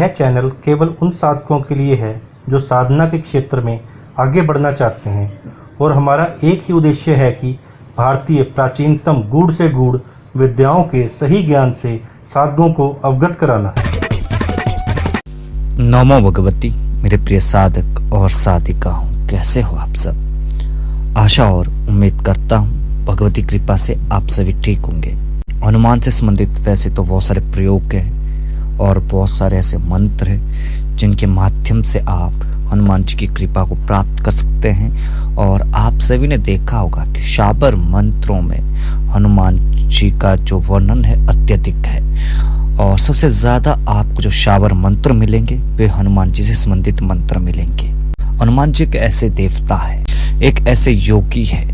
यह चैनल केवल उन साधकों के लिए है जो साधना के क्षेत्र में आगे बढ़ना चाहते हैं और हमारा एक ही उद्देश्य है कि भारतीय प्राचीनतम गूढ़ से गूढ़ विद्याओं के सही ज्ञान से साधकों को अवगत कराना। नमो भगवती। मेरे प्रिय साधक और साधिकाओं, कैसे हो आप सब? आशा और उम्मीद करता हूँ भगवती कृपा से आप सभी ठीक होंगे। हनुमान से संबंधित वैसे तो बहुत सारे प्रयोग हैं और बहुत सारे ऐसे मंत्र हैं जिनके माध्यम से आप हनुमान जी की कृपा को प्राप्त कर सकते हैं। और आप सभी ने देखा होगा कि शाबर मंत्रों में हनुमान जी का जो वर्णन है अत्यधिक है और सबसे ज्यादा आपको जो शाबर मंत्र मिलेंगे वे हनुमान जी से संबंधित मंत्र मिलेंगे। हनुमान जी एक ऐसे देवता है, एक ऐसे योगी है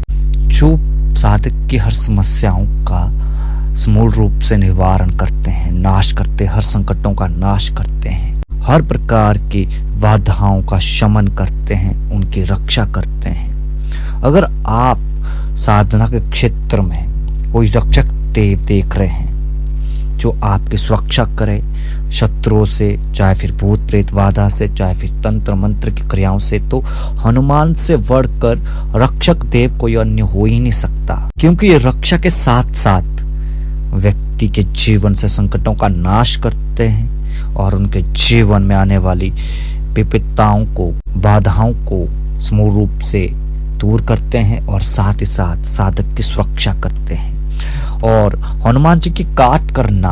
जो साधक की हर समस्याओं का समूल रूप से निवारण करते हैं, नाश करते हैं, हर संकटों का नाश करते हैं, हर प्रकार की बाधाओं का शमन करते हैं, उनकी रक्षा करते हैं। अगर आप साधना के क्षेत्र में कोई रक्षक देव देख रहे हैं जो आपकी सुरक्षा करे शत्रुओं से, चाहे फिर भूत प्रेत बाधा से, चाहे फिर तंत्र मंत्र की क्रियाओं से, तो हनुमान से बढ़कर रक्षक देव कोई अन्य हो ही नहीं सकता। क्योंकि ये रक्षा के साथ साथ व्यक्ति के जीवन से संकटों का नाश करते हैं और उनके जीवन में आने वाली विपत्ताओं को, बाधाओं को समूल रूप से दूर करते हैं और साथ ही साथ साधक की सुरक्षा करते हैं। और हनुमान जी की काट करना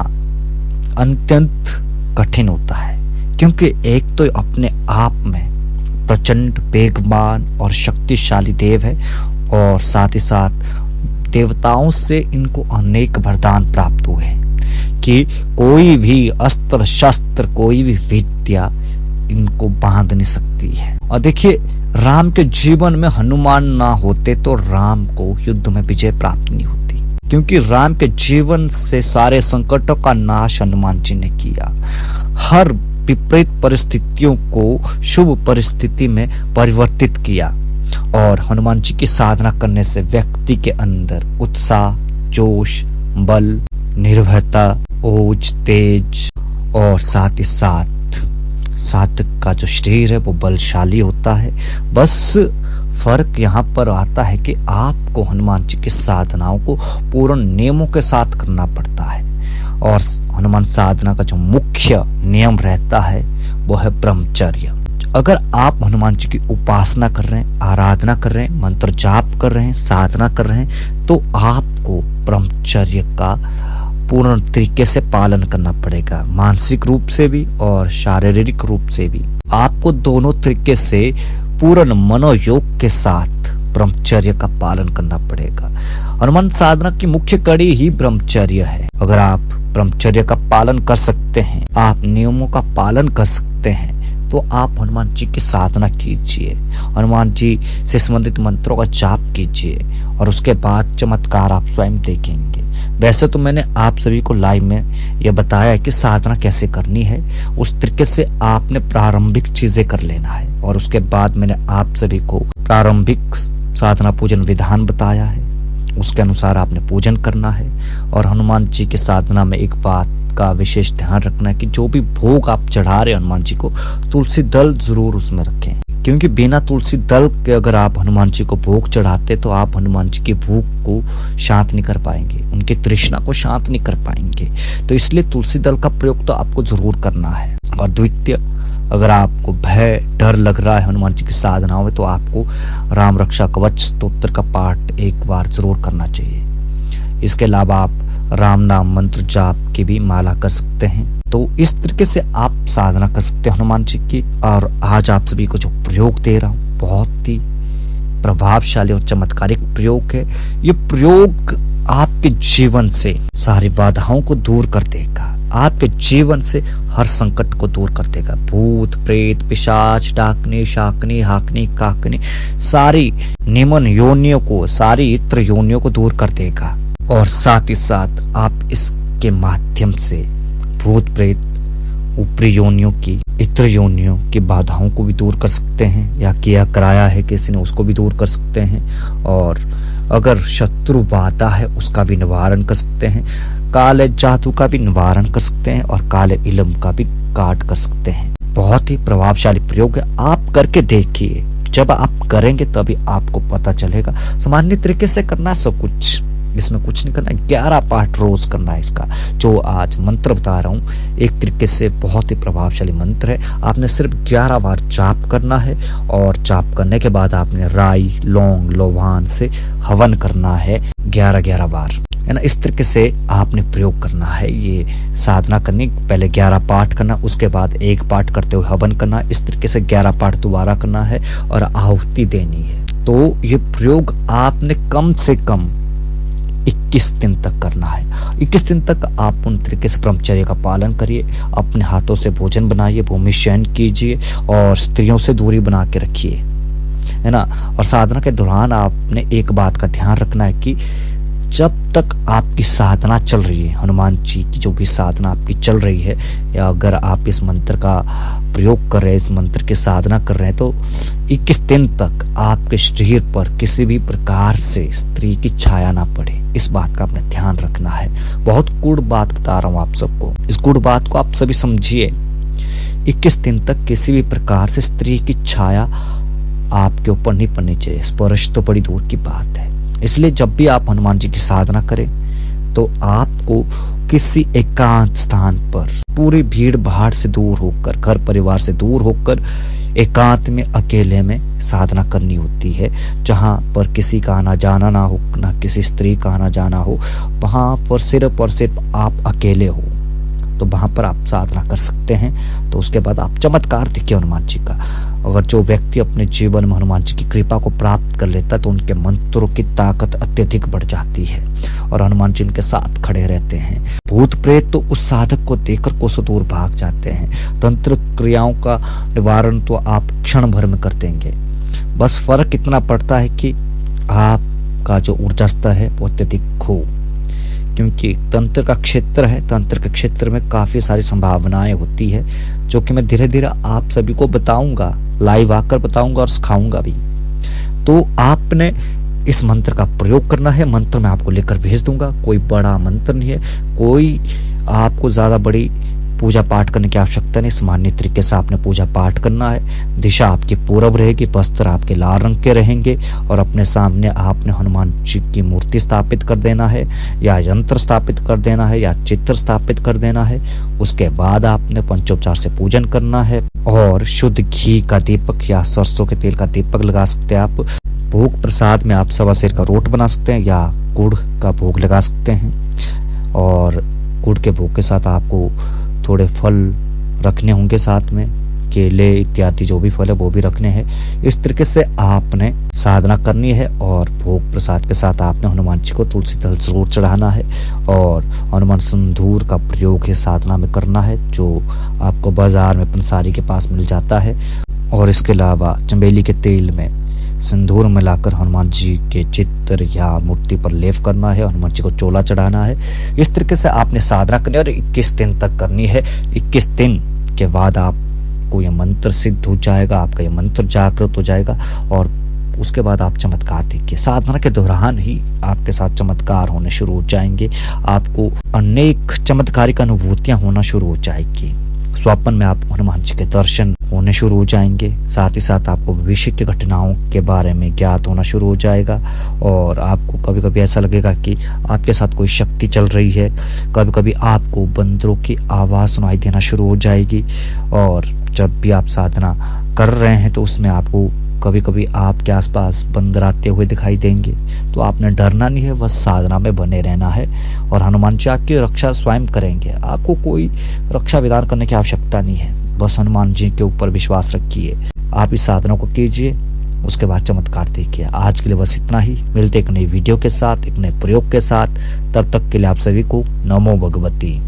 अत्यंत कठिन होता है क्योंकि एक तो अपने आप में प्रचंड वेगवान और शक्तिशाली देव है और साथ ही साथ देवताओं से इनको अनेक वरदान प्राप्त हुए हैं कि कोई भी अस्त्र शस्त्र, कोई भी विद्या इनको बांध नहीं सकती है। और देखिए, राम के जीवन में हनुमान ना होते तो राम को युद्ध में विजय प्राप्त नहीं होती, क्योंकि राम के जीवन से सारे संकटों का नाश हनुमान जी ने किया। हर विपरीत परिस्थितियों को शुभ परिस्थिति में परिवर्तित किया और हनुमान जी की साधना करने से व्यक्ति के अंदर उत्साह, जोश, बल, निर्भयता, ओज, तेज और साथ ही साथ साधक का जो शरीर है वो बलशाली होता है। बस फर्क यहाँ पर आता है कि आपको हनुमान जी की साधनाओं को पूर्ण नियमों के साथ करना पड़ता है और हनुमान साधना का जो मुख्य नियम रहता है वो है ब्रह्मचर्य। अगर आप हनुमान जी की उपासना कर रहे हैं, आराधना कर रहे हैं, मंत्र जाप कर रहे हैं, साधना कर रहे हैं, तो आपको ब्रह्मचर्य का पूर्ण तरीके से पालन करना पड़ेगा, मानसिक रूप से भी और शारीरिक रूप से भी। आपको दोनों तरीके से पूर्ण मनोयोग के साथ ब्रह्मचर्य का पालन करना पड़ेगा। हनुमान साधना की मुख्य कड़ी ही ब्रह्मचर्य है। अगर आप ब्रह्मचर्य का पालन कर सकते हैं, आप नियमों का पालन कर सकते हैं, तो आप हनुमान जी की साधना कीजिए, हनुमान जी से संबंधित मंत्रों का जाप कीजिए और उसके बाद चमत्कार आप स्वयं देखेंगे। वैसे तो मैंने आप सभी को लाइव में यह बताया है कि साधना कैसे करनी है, उस तरीके से आपने प्रारंभिक चीजें कर लेना है और उसके बाद मैंने आप सभी को प्रारंभिक साधना पूजन विधान बताया है, उसके अनुसार आपने पूजन करना है। और हनुमान जी की साधना में एक बात का विशेष ध्यान रखना है कि जो भी भोग आप चढ़ा रहे हनुमान जी को, तुलसी दल जरूर उसमें रखें, क्योंकि बिना तुलसी दल के अगर आप हनुमान जी को भोग चढ़ाते तो आप हनुमान जी की भूख को शांत नहीं कर पाएंगे, उनकी तृष्णा को शांत नहीं कर पाएंगे। तो इसलिए तुलसी दल का प्रयोग तो आपको जरूर करना है। और द्वितीय, अगर आपको भय, डर लग रहा है हनुमान जी की साधनाओं में, तो आपको राम रक्षा कवच स्तोत्र का पाठ एक बार जरूर करना चाहिए। इसके अलावा आप राम नाम मंत्र जाप की भी माला कर सकते हैं। तो इस तरीके से आप साधना कर सकते हैं हनुमान जी की। और आज आप सभी को जो प्रयोग दे रहा हूँ बहुत ही प्रभावशाली और चमत्कारिक प्रयोग है। ये प्रयोग आपके जीवन से सारी बाधाओं को दूर कर देगा, आपके जीवन से हर संकट को दूर कर देगा। भूत प्रेत पिशाच डाकनी शाकनी हाकनी काकनी सारी निम्न योनियों को, सारी इत्र योनियों को दूर कर देगा। और साथ ही साथ आप इसके माध्यम से भूत प्रेत, ऊपरी योनियों की, इत्र योनियों की बाधाओं को भी दूर कर सकते हैं, या किया कराया है किसी ने उसको भी दूर कर सकते हैं। और अगर शत्रु बाधा है उसका भी निवारण कर सकते हैं, काले जादू का भी निवारण कर सकते हैं और काले इलम का भी काट कर सकते हैं। बहुत ही प्रभावशाली प्रयोग है, आप करके देखिए। जब आप करेंगे तभी आपको पता चलेगा। सामान्य तरीके से करना है सब कुछ, इसमें कुछ नहीं करना है। 11 पाठ रोज करना है इसका। जो आज मंत्र बता रहा हूँ एक तरीके से बहुत ही प्रभावशाली मंत्र है। आपने सिर्फ 11 बार जाप करना है और जाप करने के बाद आपने राई, लौंग, लोभान से हवन करना है 11-11 बार, है ना। इस तरीके से आपने प्रयोग करना है। ये साधना करनी, पहले 11 पाठ करना, उसके बाद एक पाठ करते हुए हवन करना। इस तरीके से 11 पाठ दोबारा करना है और आहुति देनी है। तो ये प्रयोग आपने कम से कम 21 दिन तक करना है। 21 दिन तक आप उन तरीके से ब्रह्मचर्य का पालन करिए। अपने हाथों से भोजन बनाइए, भूमि शयन कीजिए और स्त्रियों से दूरी बना के रखिए, है ना। और साधना के दौरान आपने एक बात का ध्यान रखना है कि जब तक आपकी साधना चल रही है, हनुमान जी की जो भी साधना आपकी चल रही है, या अगर आप इस मंत्र का प्रयोग कर रहे हैं, इस मंत्र की साधना कर रहे हैं, तो 21 दिन तक आपके शरीर पर किसी भी प्रकार से स्त्री की छाया ना पड़े। इस बात का आपने ध्यान रखना है। बहुत गूढ़ बात बता रहा हूँ आप सबको, इस गूढ़ बात को आप सभी समझिए। 21 दिन तक किसी भी प्रकार से स्त्री की छाया आपके ऊपर नहीं पड़नी चाहिए। स्पर्श तो बड़ी दूर की बात है। इसलिए जब भी आप हनुमान जी की साधना करें तो आपको किसी एकांत स्थान पर, पूरी भीड़ भाड़ से दूर होकर, घर परिवार से दूर होकर, एकांत में अकेले में साधना करनी होती है, जहां पर किसी का आना जाना ना हो, ना किसी स्त्री का आना जाना हो। वहां पर सिर्फ और सिर्फ आप अकेले हो, तो वहां पर आप साधना कर सकते हैं। तो उसके बाद आप चमत्कार देखिए हनुमान जी का। अगर जो व्यक्ति अपने जीवन में हनुमान जी की कृपा को प्राप्त कर लेता है तो उनके मंत्रों की ताकत अत्यधिक बढ़ जाती है और हनुमान जी उनके साथ खड़े रहते हैं। भूत प्रेत तो उस साधक को देखकर कोसों दूर भाग जाते हैं। तंत्र क्रियाओं का निवारण तो आप क्षण भर में कर देंगे। बस फर्क इतना पड़ता है कि आपका जो ऊर्जा स्तर है वो अत्यधिक हो, क्योंकि तंत्र का क्षेत्र है। तंत्र के क्षेत्र में काफी सारी संभावनाएं होती है, जो कि मैं धीरे धीरे आप सभी को बताऊंगा, लाइव आकर बताऊंगा और सिखाऊंगा भी। तो आपने इस मंत्र का प्रयोग करना है। मंत्र मैं आपको लेकर भेज दूंगा। कोई बड़ा मंत्र नहीं है, कोई आपको ज्यादा बड़ी पूजा पाठ करने की आवश्यकता नहीं। सामान्य तरीके से आपने पूजा पाठ करना है। दिशा आपकी पूरब रहेगी, वस्त्र आपके लाल रंग के रहेंगे और अपने सामने आपने हनुमान जी की मूर्ति स्थापित कर देना है, या यंत्र स्थापित कर देना है, या चित्र स्थापित कर देना है। उसके बाद आपने पंचोपचार से पूजन करना है और शुद्ध घी का दीपक या सरसों के तेल का दीपक लगा सकते हैं आप। भोग प्रसाद में आप सवा सेर का रोट बना सकते हैं या गुड़ का भोग लगा सकते हैं। और गुड़ के भोग के साथ आपको थोड़े फल रखने होंगे, साथ में केले इत्यादि जो भी फल है वो भी रखने हैं। इस तरीके से आपने साधना करनी है और भोग प्रसाद के साथ आपने हनुमान जी को तुलसी दल जरूर चढ़ाना है और हनुमान सिंदूर का प्रयोग है साधना में करना है, जो आपको बाजार में पंसारी के पास मिल जाता है। और इसके अलावा चमेली के तेल में सिंदूर मिलाकर हनुमान जी के चित्र या मूर्ति पर लेप करना है, हनुमान जी को चोला चढ़ाना है। इस तरीके से आपने साधना करनी है और 21 दिन तक करनी है। 21 दिन के बाद आपको यह मंत्र सिद्ध हो जाएगा, आपका यह मंत्र जागृत हो जाएगा और उसके बाद आप चमत्कार देखिए। साधना के दौरान ही आपके साथ चमत्कार होने शुरू हो जाएंगे। आपको अनेक चमत्कारिक अनुभूतियां होना शुरू हो जाएगी। स्वप्न में आपको हनुमान जी के दर्शन होने शुरू हो जाएंगे। साथ ही साथ आपको भविष्य की घटनाओं के बारे में ज्ञात होना शुरू हो जाएगा और आपको कभी कभी ऐसा लगेगा कि आपके साथ कोई शक्ति चल रही है। कभी कभी आपको बंदरों की आवाज सुनाई देना शुरू हो जाएगी। और जब भी आप साधना कर रहे हैं तो उसमें आपको कभी कभी आपके आसपास बंदर आते हुए दिखाई देंगे, तो आपने डरना नहीं है, बस साधना में बने रहना है और हनुमान जी आपकी रक्षा स्वयं करेंगे। आपको कोई रक्षा विधान करने की आवश्यकता नहीं है, बस हनुमान जी के ऊपर विश्वास रखिए। आप इस साधना को कीजिए, उसके बाद चमत्कार देखिए। आज के लिए बस इतना ही। मिलते एक नई वीडियो के साथ, एक नए प्रयोग के साथ। तब तक के लिए आप सभी को नमो भगवती।